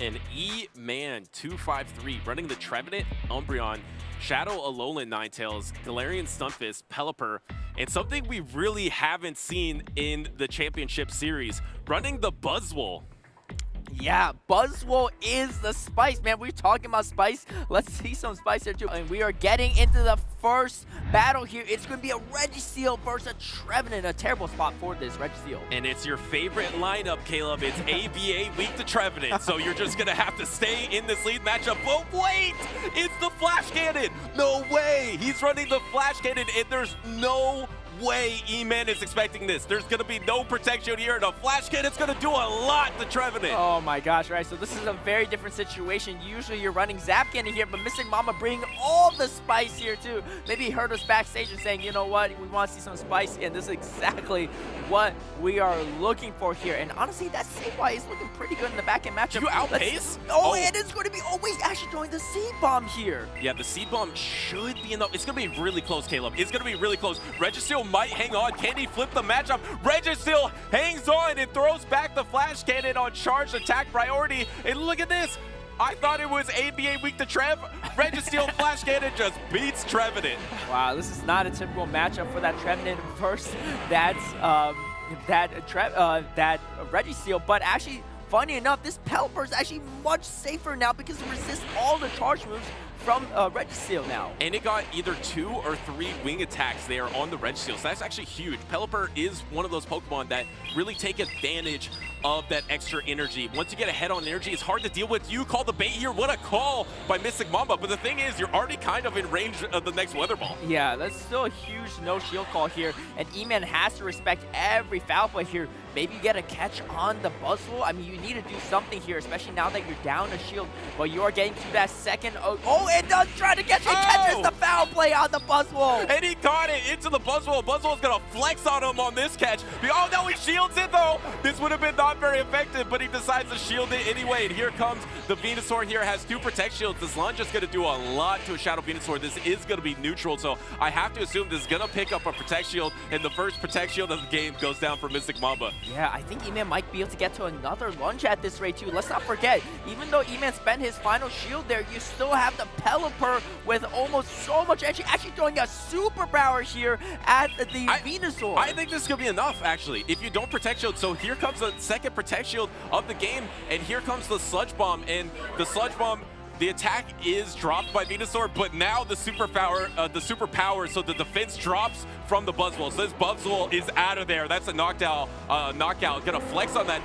and Eman253 running the Trevenant, Umbreon, Shadow Alolan Ninetales, Galarian Stunfisk, Pelipper, and something we really haven't seen in the Championship Series, running the Buzzwole. Yeah, Buzzwole is the spice, man. We're talking about spice. Let's see some spice here, too. And we are getting into the first battle here. It's going to be a Registeel versus a Trevenant. A terrible spot for this Registeel. And it's your favorite lineup, Caleb. It's ABA weak to Trevenant, so you're just going to have to stay in this lead matchup. But wait! It's the Flash Cannon! No way! He's running the Flash Cannon, and there's no way Eman is expecting this. There's going to be no protection here, and a Flash Cannon's going to do a lot to Trevenant. Oh my gosh, right? So this is a very different situation. Usually you're running Zap Cannon here, but MysticMamba bringing all the spice here too. Maybe he heard us backstage and saying, you know what, we want to see some spice, and this is exactly what we are looking for here. And honestly, that Sableye is looking pretty good in the back-end matchup. You outpace? And it's going to be, wait, actually throwing the Seed Bomb here. Yeah, the Seed Bomb should be enough. It's going to be really close, Caleb. It's going to be really close. Registeel might hang on. Can he flip the matchup? Registeel hangs on and throws back the Flash Cannon on charged attack priority. And look at this. I thought it was ABA weak to Trev. Registeel Flash Cannon just beats Trevenant. Wow, this is not a typical matchup for that Trevenant versus that Registeel, but actually, funny enough, this Pelipper is actually much safer now because it resists all the charge moves from Registeel now. And it got either 2 or 3 wing attacks there on the Registeel, so that's actually huge. Pelipper is one of those Pokemon that really take advantage of that extra energy. Once you get ahead on energy, it's hard to deal with. You call the bait here. What a call by MysticMamba. But the thing is, you're already kind of in range of the next Weather Ball. Yeah, that's still a huge no-shield call here, and Eman has to respect every foul play here. Maybe you get a catch on the Buzzwole. I mean, you need to do something here, especially now that you're down a shield. But you are getting to that second. Oh, it does try to catch it. Catches the foul play on the Buzzwole. And he caught it into the Buzzwole. Buzzwole's going to flex on him on this catch. Oh, no, he shields it, though. This would have been not very effective, but he decides to shield it anyway. And here comes the Venusaur here. Has 2 Protect Shields. This lunge is going to do a lot to a Shadow Venusaur. This is going to be neutral, so I have to assume this is going to pick up a Protect Shield, and the first Protect Shield of the game goes down for MysticMamba. Yeah, I think Eman might be able to get to another lunge at this rate, too. Let's not forget, even though Eman spent his final shield there, you still have the Pelipper with almost so much energy, actually throwing a superpower here at the Venusaur. I think this is going to be enough, actually, if you don't Protect Shield. So here comes the second Protect Shield of the game, and here comes the Sludge Bomb, and the Sludge Bomb, the attack is dropped by Venusaur, but now the superpower, so the defense drops from the Buzzwole. So this Buzzwole is out of there. That's a knockout. Gonna flex on that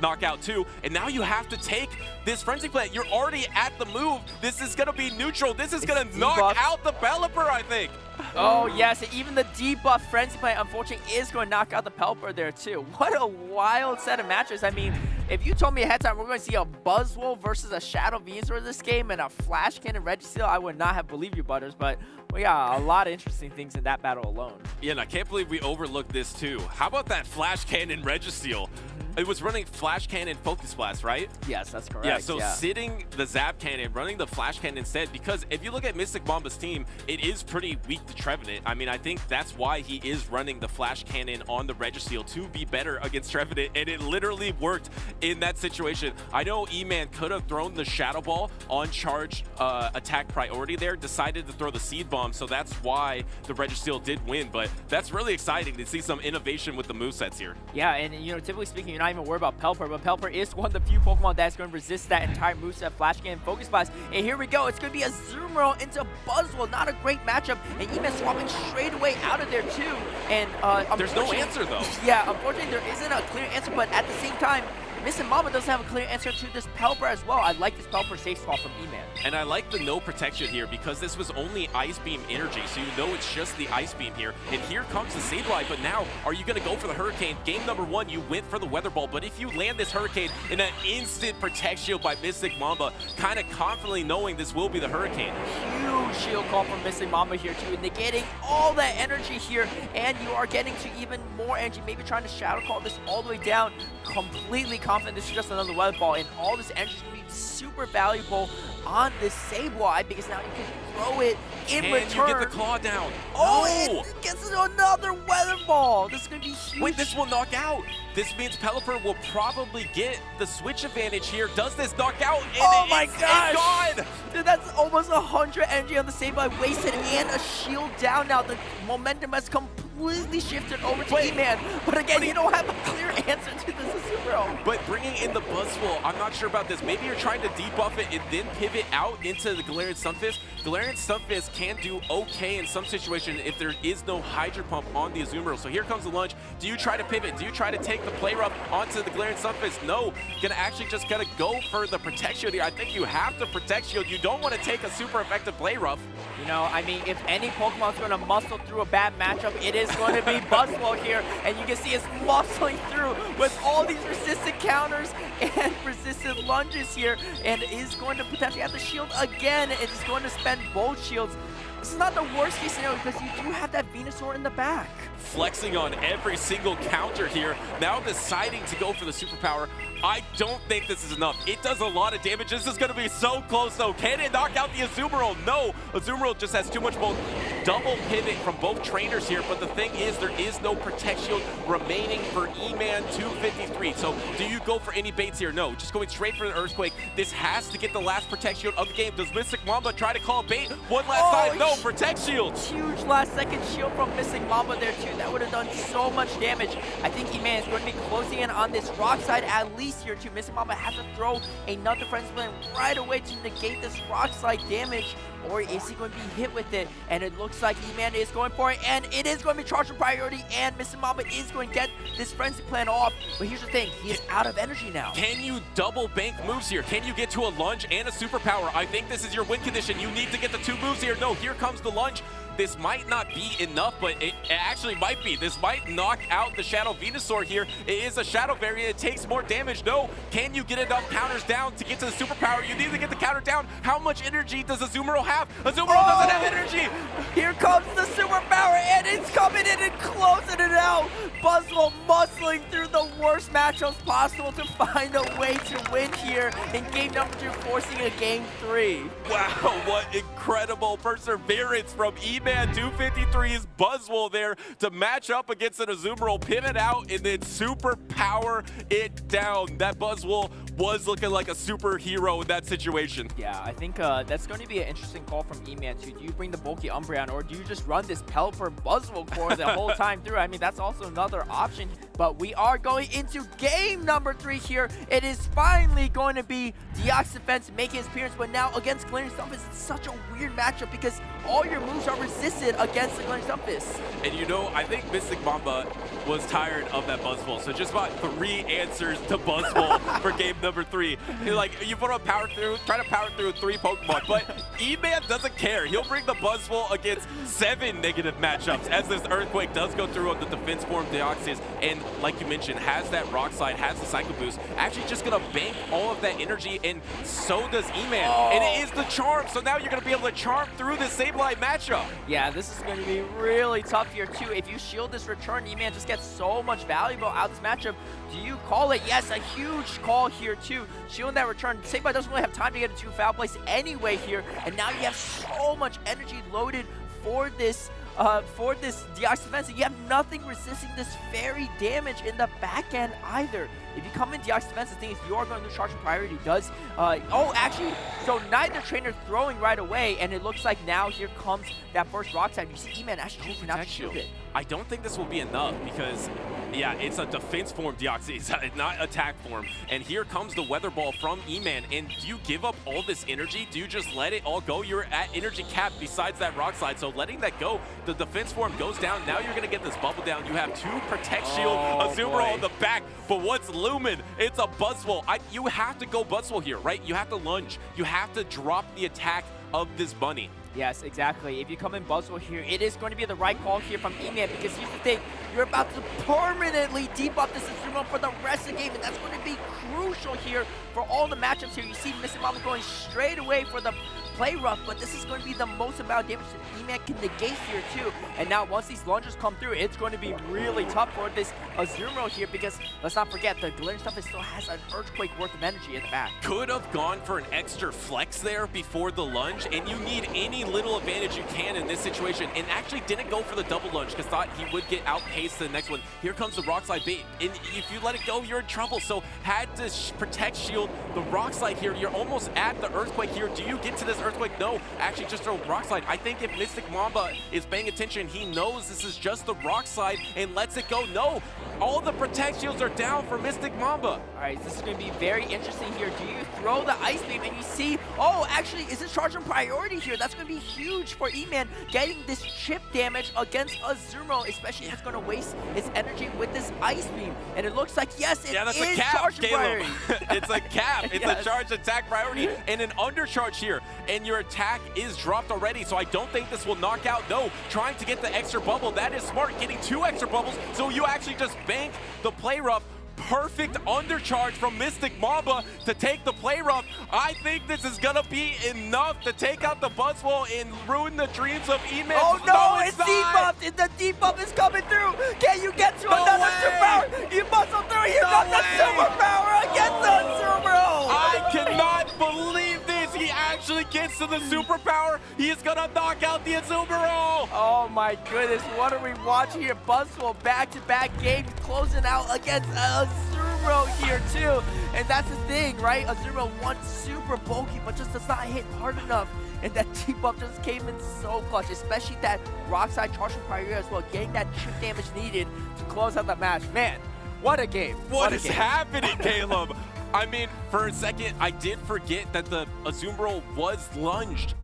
knockout too, and now you have to take this Frenzy Plant. You're already at the move. This is gonna be neutral. This is gonna knock out the Pelipper, I think. Oh yes, even the debuff Frenzy Plant unfortunately is going to knock out the Pelipper there too. What a wild set of matches. I mean, if you told me ahead of time we're going to see a Buzzwole versus a Shadow Venusaur this game and a Flash Cannon Registeel, I would not have believed you, Butters, but we got a lot of interesting things in that battle alone. Yeah, and I can't believe we overlooked this too. How about that Flash Cannon Registeel? It was running Flash Cannon Focus Blast, right? Yes, that's correct. Yeah, so sitting the Zap Cannon, running the Flash Cannon instead, because if you look at MysticMamba's team, it is pretty weak to Trevenant. I mean, I think that's why he is running the Flash Cannon on the Registeel to be better against Trevenant, and it literally worked in that situation. I know Eman could have thrown the Shadow Ball on charge attack priority there, decided to throw the Seed Bomb, so that's why the Registeel did win, but that's really exciting to see some innovation with the movesets here. Yeah, and you know, typically speaking, you're not even worried about Pelipper, but Pelipper is one of the few Pokemon that's going to resist that entire moveset, Flash Cannon, Focus Blast. And here we go. It's going to be a Azumarill into Buzzwole. Not a great matchup. And Eman swapping straight away out of there, too. And there's no answer, though. Yeah, unfortunately, there isn't a clear answer, but at the same time, MysticMamba doesn't have a clear answer to this Pelipper as well. I like this Pelipper safe swap from Eman. And I like the no protection here because this was only Ice Beam energy, so you know it's just the Ice Beam here. And here comes the Sableye, but now are you going to go for the Hurricane? Game number 1, you went for the Weather Ball, but if you land this Hurricane in an instant Protect Shield by MysticMamba, kind of confidently knowing this will be the Hurricane. Huge shield call from MysticMamba here too, negating all that energy here, and you are getting to even more energy, maybe trying to Shadow Call this all the way down. completely confident this is just another weather ball, and all this energy is going to be super valuable on this Sableye because now you can throw it in return. You get the claw down. Oh, No! it gets another weather ball. This is going to be huge. Wait, this will knock out. This means Pelipper will probably get the switch advantage here. Does this knock out? And oh my it's gosh! gone! Dude, that's almost 100 energy on the Sableye wasted and a shield down now. The momentum has completely shifted over to E-Man. But again, you don't have a clear answer to this Azumarill. But bringing in the Buzzwole, I'm not sure about this. Maybe you're trying to debuff it and then pivot out into the Galarian Stunfisk. Galarian Stunfisk can do okay in some situations if there is no Hydro Pump on the Azumarill. So here comes the lunge. Do you try to pivot? Do you try to take the play rough onto the Galarian Stunfisk? No. Gonna actually just gotta go for the Protect Shield here. I think you have to Protect Shield. You don't want to take a super effective play rough. You know, I mean, if any Pokemon's going to muscle through a bad matchup, it is going to be Buzzwole here. And you can see it's muscling through with all these resistant counters and resistant lunges here. And is going to potentially have the shield again. And is going to spend both shields. This is not the worst case scenario because you do have that Venusaur in the back. Flexing on every single counter here. Now deciding to go for the superpower. I don't think this is enough. It does a lot of damage. This is going to be so close though. Can it knock out the Azumarill? No. Azumarill just has too much both double pivot from both trainers here. But the thing is, there is no Protect Shield remaining for Eman253. So do you go for any baits here? No. Just going straight for the Earthquake. This has to get the last Protect Shield of the game. Does MysticMamba try to call a bait one last time? No. Protect Shield. Huge last second shield from MysticMamba there too. That would have done so much damage. I think Eman is going to be closing in on this rock side at least here too. MysticMamba has to throw another Frenzy Blade right away to negate this rock slide damage. Or is he going to be hit with it? And it looks like Eman is going for it. And it is going to be charged with priority. And MysticMamba is going to get this Frenzy Plan off. But here's the thing. He is out of energy now. Can you double bank moves here? Can you get to a lunge and a superpower? I think this is your win condition. You need to get the two moves here. No, here comes the lunge. This might not be enough, but it actually might be. This might knock out the Shadow Venusaur here. It is a Shadow variant. It takes more damage. No. Can you get enough counters down to get to the superpower? You need to get the counter down. How much energy does Azumarill have? Azumarill doesn't have energy. Here comes the superpower, and it's coming in and closing it out. Buzzwole muscling through the worst matchups possible to find a way to win here in game number 2, forcing a game 3. Wow, what incredible perseverance from Eman253's Buzzwole there to match up against an Azumarill, pivot out, and then superpower it down. That Buzzwole was looking like a superhero in that situation. Yeah, I think that's going to be an interesting call from Eman too. Do you bring the bulky Umbreon, or do you just run this Pelipper Buzzwole core the whole time through? I mean, that's also another option. But we are going into game number 3 here. It is finally going to be Deoxys Defense making his appearance, but now against Galarian Stunfisk, it's such a weird matchup because all your moves are resisted against the Galarian Stunfisk. And you know, I think MysticMamba was tired of that Buzzwole, so just about 3 answers to Buzzwole for game number 3. Like, you put a power through, try to power through 3 Pokemon, but Eman doesn't care. He'll bring the Buzzwole against 7 negative matchups as this Earthquake does go through on the defense form Deoxys, and like you mentioned, has that Rock Slide, has the Cycle Boost, actually just gonna bank all of that energy, and so does Eman. Oh. And it is the Charm, so now you're gonna be able to Charm through this Sableye matchup. Yeah, this is going to be really tough here too. If you shield this return, Eman just gets so much valuable out of this matchup. Do you call it? Yes, a huge call here too. Shielding that return. Sableye doesn't really have time to get into foul place anyway here, and now you have so much energy loaded for this Deoxys Defense. You have nothing resisting this fairy damage in the back end either. If you come in Deoxys Defense, the thing is you are going to lose charge and priority. Does oh, actually, so neither trainer throwing right away, and it looks like now here comes that first rock side. You see Eman actually choosing not to shield it. I don't think this will be enough because, yeah, it's a defense form Deoxys, not attack form. And here comes the Weather Ball from Eman. And do you give up all this energy? Do you just let it all go? You're at energy cap besides that rock slide. So letting that go, the defense form goes down. Now you're going to get this bubble down. You have 2 Protect Shield, Azumarill on the back. But what's looming? It's a Buzzwole. You have to go Buzzwole here, right? You have to lunge. You have to drop the attack of this bunny. Yes, exactly. If you come in Buzzwole here, it is going to be the right call here from Eman, because here's the thing, you're about to permanently debuff this Azumarill for the rest of the game, and that's going to be crucial here for all the matchups here. You see MysticMamba going straight away for the play rough, but this is going to be the most amount of damage that Eman can negate here too. And now once these launchers come through, it's going to be really tough for this Azumarill here, because let's not forget the glittering stuff still has an earthquake worth of energy in the back. Could have gone for an extra flex there before the lunge, and you need any little advantage you can in this situation, and actually didn't go for the double lunge because thought he would get outpaced to the next one. Here comes the rock slide bait, and if you let it go, you're in trouble. So had to protect shield the rock slide here. You're almost at the earthquake here. Do you get to this earthquake? No, actually just a rock slide. I think if Mystic Mamba is paying attention, he knows this is just the rock slide and lets it go. No, all the protect shields are down for Mystic Mamba. All right, this is going to be very interesting here. Do you throw the ice beam and you see, oh, actually, is it charging priority here? That's going to be huge for Eman, getting this chip damage against Azumarill, especially if it's going to waste its energy with this ice beam. And it looks like, yes, it that's is a cap, charging priority. It's a cap. It's Yes. a charge attack priority and an undercharge here. And your attack is dropped already, so I don't think this will knock out. No, trying to get the extra bubble. That is smart, getting 2 extra bubbles, so you actually just bank the play rough. Perfect undercharge from Mystic Mamba to take the play rough. I think this is gonna be enough to take out the Buzzwole and ruin the dreams of Eman. Oh no, it's not. debuffed! The debuff is coming through! Can you get to No another way. superpower? You muscle through! Here No comes the way. superpower against the Azumarill! I cannot believe this. He actually gets to the superpower. He is gonna knock out the Azumarill. Oh my goodness, what are we watching here? Buzzwole back-to-back games closing out against Azumarill here too. And that's the thing, right? Azumarill wants super bulky, but just does not hit hard enough. And that debuff just came in so clutch, especially that rockside charging priority as well, getting that chip damage needed to close out the match. Man, what a game. What a is game. happening, Caleb? I mean, for a second, I did forget that the Azumarill was lunged.